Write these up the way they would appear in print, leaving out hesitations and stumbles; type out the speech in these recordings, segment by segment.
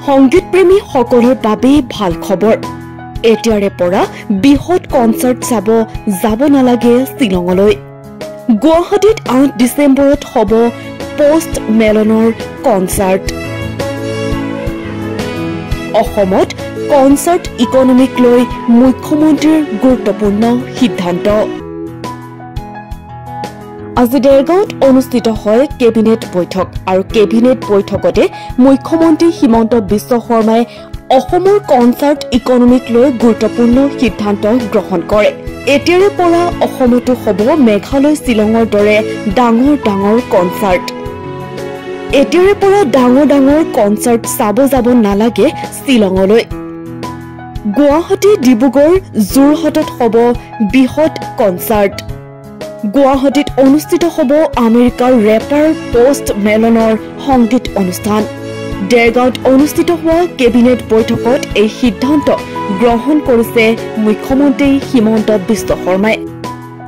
সংগীত প্ৰেমী সকলৰ বাবে ভাল খবৰ এতিয়াৰে পৰা বিহত কনসাৰ্ট চাব যাব নালাগে শিলঙলৈ গুৱাহাটীত 8 ডিসেম্বৰত হ'ব পোষ্ট মেলনৰ কনসাৰ্ট অসমত কনসাৰ্ট ইকনমিক লৈ মুখ্যমন্ত্ৰীৰ গুৰুত্বপূৰ্ণ সিদ্ধান্ত আজি দেৰগাঁৱত অনুষ্ঠিত হয় কেবিনেট বৈঠক আৰু কেবিনেট বৈঠকতে মুখ্যমন্ত্ৰী হিমন্ত বিশ্ব শৰ্মাই অসমৰ কনসাৰ্ট ইকনমিক লৈ গুৰুত্বপূৰ্ণ সিদ্ধান্ত গ্ৰহণ কৰে এতিয়াৰে পৰা অসমতো হ'ব মেঘালয় শিলঙৰ দৰে ডাঙৰ ডাঙৰ কনসাৰ্ট এতিয়াৰে পৰা ডাঙৰ ডাঙৰ কনসাৰ্ট চাব যাব নালাগে শিলঙলৈ গুৱাহাটী ডিব্ৰুগড় যোৰহাটত হ'ব বৃহৎ কনসাৰ্ট গুৱাহাটীত অনুষ্ঠিত হ'ব আমেৰিকাৰ ৰেপাৰ পোষ্ট মেলনৰ সংগীত অনুষ্ঠান দেৰগাঁৱত অনুষ্ঠিত হোৱা কেবিনেট বৈঠকত এই সিদ্ধান্ত গ্ৰহণ কৰিছে মুখ্যমন্ত্ৰী হিমন্ত বিশ্ব শৰ্মাই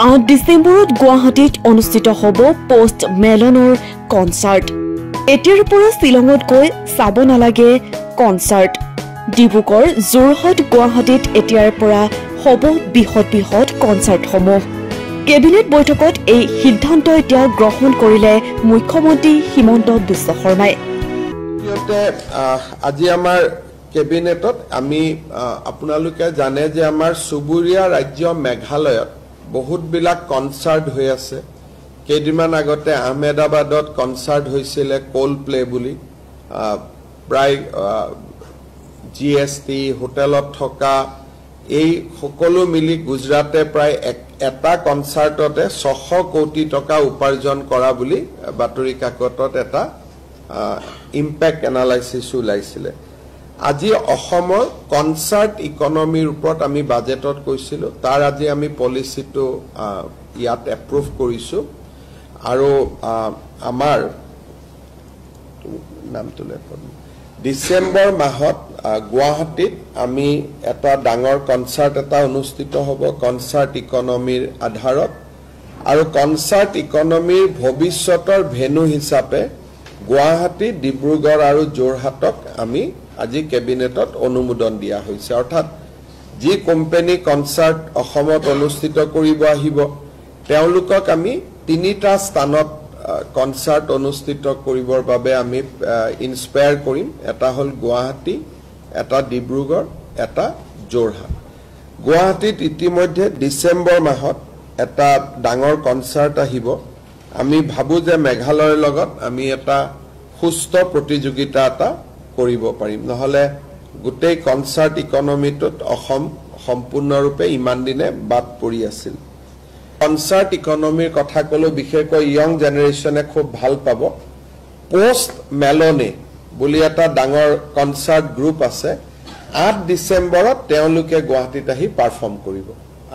8 ডিসেম্বৰত গুৱাহাটীত অনুষ্ঠিত হ'ব পোষ্ট মেলনৰ কনসাৰ্ট এতিয়াৰ পৰা শিলঙত গৈ চাব নালাগে কনসাৰ্ট ডিব্ৰুগড় যোৰহাট গুৱাহাটীত এতিয়াৰ পৰা হ'ব বৃহৎ কনসাৰ্টসমূহ কেবিনেট বৈঠকত এই সিদ্ধান্ত এতিয়া গ্ৰহণ কৰিলে মুখ্যমন্ত্ৰী হিমন্ত বিশ্ব শৰ্মাই আজি আমাৰ কেবিনেটত আমি আপোনালোকে জানে যে আমাৰ সুবুৰীয়া ৰাজ্য মেঘালয়ত বহুত বিলাক কনসাৰ্ট হৈ আছে কেইদিনমান আগতে আহমেদাবাদত কনসাৰ্ট হৈছিল কোল প্লে বুলি প্ৰায় জিএসটি হোটেলত থকা এই সকলো মিলি গুজৰাটে প্ৰায় এটা কনসাৰ্টতে 600 কোটি টকা উপাৰ্জন কৰা বুলি বাতৰি কাকতত এটা ইম্প্যাক্ট এনালাইসিস ওলাইছিল আজি অসমৰ কনসাৰ্ট ইকনমিৰ ওপৰত আমি বাজেটত কৈছিলো তাৰ আজি আমি পলিচিটো ইয়াত এপ্ৰুভ কৰিছো আৰু আমাৰ নামটো লেখন ডিসেম্বৰ মাহত গুৱাহাটীত আমি এটা ডাঙৰ কনসাৰ্ট এটা অনুষ্ঠিত হ'ব কনসাৰ্ট ইকনমিৰ আধাৰত আৰু কনসাৰ্ট ইকনমিৰ ভৱিষ্যতৰ ভেনু হিচাপে গুৱাহাটী ডিব্ৰুগড় আৰু যোৰহাটক আমি আজি কেবিনেটত অনুমোদন দিয়া হৈছে অৰ্থাৎ যি কোম্পানী কনসাৰ্ট অসমত অনুষ্ঠিত কৰিব আহিব তেওঁলোকক আমি তিনিটা স্থানত কনসাৰ্ট অনুষ্ঠিত কৰিবৰ বাবে আমি ইনস্পায়াৰ কৰিম এটা হল গুৱাহাটী এটা ডিব্ৰুগড় এটা যোৰহাট গুৱাহাটীত ইতিমধ্যে ডিসেম্বৰ মাহত এটা ডাঙৰ কনসাৰ্ট আহিব আমি ভাবো যে মেঘালয়ৰ লগত আমি এটা সুস্থ প্ৰতিযোগিতা এটা কৰিব পাৰিম নহলে গোটেই কনসাৰ্ট ইকনমিটোত অসম সম্পূৰ্ণৰূপে ইমান দিনে বাদ পৰি আছিল কনসাৰ্ট ইকনমিৰ কথা কলো বিশেষকৈ ইয়ং জেনাৰেশনে খুব ভাল পাব পোষ্ট মেলনে বুলি এটা ডাঙৰ কনসাৰ্ট গ্ৰুপ আছে 8 ডিসেম্বৰত তেওঁলোকে গুৱাহাটীত আহি পাৰফৰ্ম কৰিব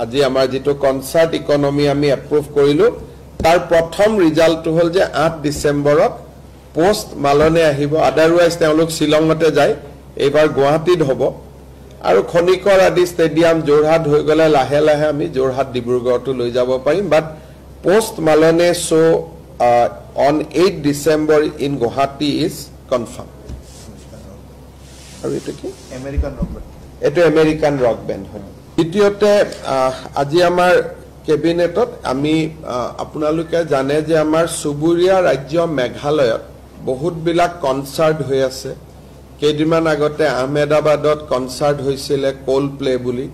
আজি আমাৰ যেটো কনসাৰ্ট ইকনমি আমি এপ্ৰুভ কৰিলো তাৰ প্ৰথম ৰিজাল্টটো হল যে 8 ডিসেম্বৰত পোষ্ট মালনে আহিব আদাৰৱাইজ তেওঁলোক শিলঙতে যায় এবাৰ গুৱাহাটীত হ'ব আৰু খনিকৰ আদি ষ্টেডিয়াম যোৰহাট হৈ গলে লাহে লাহে আমি যোৰহাট ডিব্ৰুগড়টো লৈ যাব পাৰিম বাট post মালনে show on 8 December in Guwahati is confirmed আৰু এটো কি আমেৰিকান ৰক বেণ্ড হয় দ্বিতীয়তে আজি আমাৰ কেবিনেটত আমি আপোনালোকে জানে যে আমাৰ সুবুৰীয়া ৰাজ্য মেঘালয়ত বহুত বিলাক কনসাৰ্ট হৈ আছে কেইদিনমান আগতে আহমেদাবাদত কনসাৰ্ট হৈছিল কোল প্লে বুলি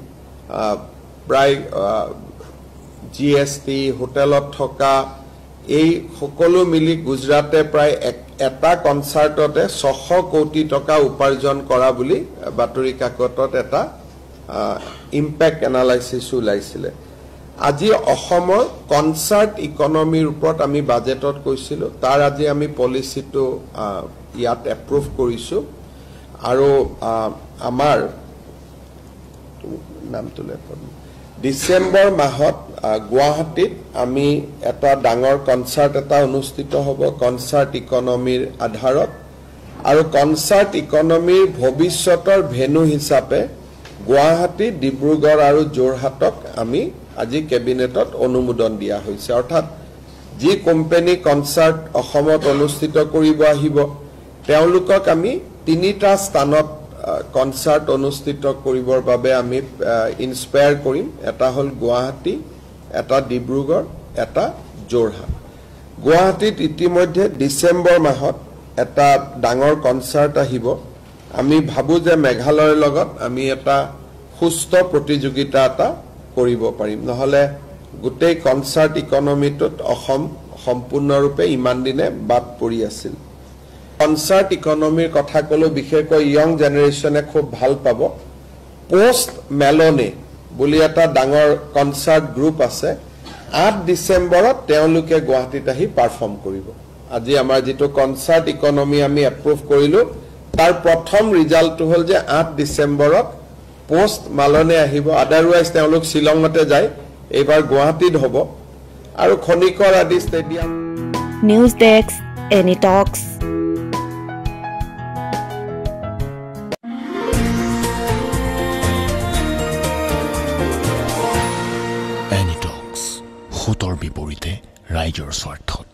প্ৰায় জিএসটি হোটেলত থকা এই সকলো মিলি গুজৰাটে প্ৰায় এটা কনসাৰ্টতে 600 কোটি টকা উপাৰ্জন কৰা বুলি বাতৰি কাকতত এটা ইম্প্যাক্ট এনালাইসিস ওলাইছিল আজি অসমৰ কনসাৰ্ট ইকনমিৰ ওপৰত আমি বাজেটত কৈছিলো তাৰ আজি আমি পলিচিটো ইয়াত এপ্ৰুভ কৰিছো আৰু আমাৰ নামটো লেখন ডিসেম্বৰ মাহত গুৱাহাটীত আমি এটা ডাঙৰ কনসাৰ্ট এটা অনুষ্ঠিত হ'ব কনসাৰ্ট ইকনমিৰ আধাৰত আৰু কনসাৰ্ট ইকনমিৰ ভৱিষ্যতৰ ভেনু হিচাপে গুৱাহাটী ডিব্ৰুগড় আৰু যোৰহাটক আমি আজি কেবিনেটত অনুমোদন দিয়া হৈছে অৰ্থাৎ যি কোম্পানী কনসাৰ্ট অসমত অনুষ্ঠিত কৰিব আহিব তেওঁলোকক আমি তিনিটা স্থানত কনসাৰ্ট অনুষ্ঠিত কৰিবৰ বাবে আমি ইনস্পায়াৰ কৰিম এটা হল গুৱাহাটী এটা ডিব্ৰুগড় এটা যোৰহাট গুৱাহাটীত ইতিমধ্যে ডিসেম্বৰ মাহত এটা ডাঙৰ কনসাৰ্ট আহিব আমি ভাবু যে মেঘালয়ৰ লগত আমি এটা সুস্থ প্ৰতিযোগিতা এটা কৰিব পাৰিম নহলে গোটেই কনসাৰ্ট ইকনমিটোত অসম সম্পূৰ্ণৰূপে ইমান দিনে বাদ পৰি আছিল কনসাৰ্ট ইকনমিৰ কথা কলো বিশেষকৈ ইয়ং জেনাৰেশনে খুব ভাল পাব পোষ্ট মেলনে বুলি এটা ডাঙৰ কনসাৰ্ট গ্ৰুপ আছে 8 ডিসেম্বৰত তেওঁলোকে গুৱাহাটীত আহি পাৰফৰ্ম কৰিব আজি আমাৰ যেটো কনসাৰ্ট ইকনমি আমি এপ্ৰুভ কৰিলো তাৰ প্ৰথম ৰিজাল্ট হল যে 8 ডিসেম্বৰত পোষ্ট মেলনে আহিব আদাৰৱাইজ তেওঁলোক শিলংতে যায় এবাৰ গুৱাহাটীত হ'ব আৰু খনিকৰ আদি ষ্টেডিয়াম নিউজ ডেস্ক এনি টক্স এনি টক্স হুতৰ বিপৰীতে ৰাইজৰ স্বাৰ্থত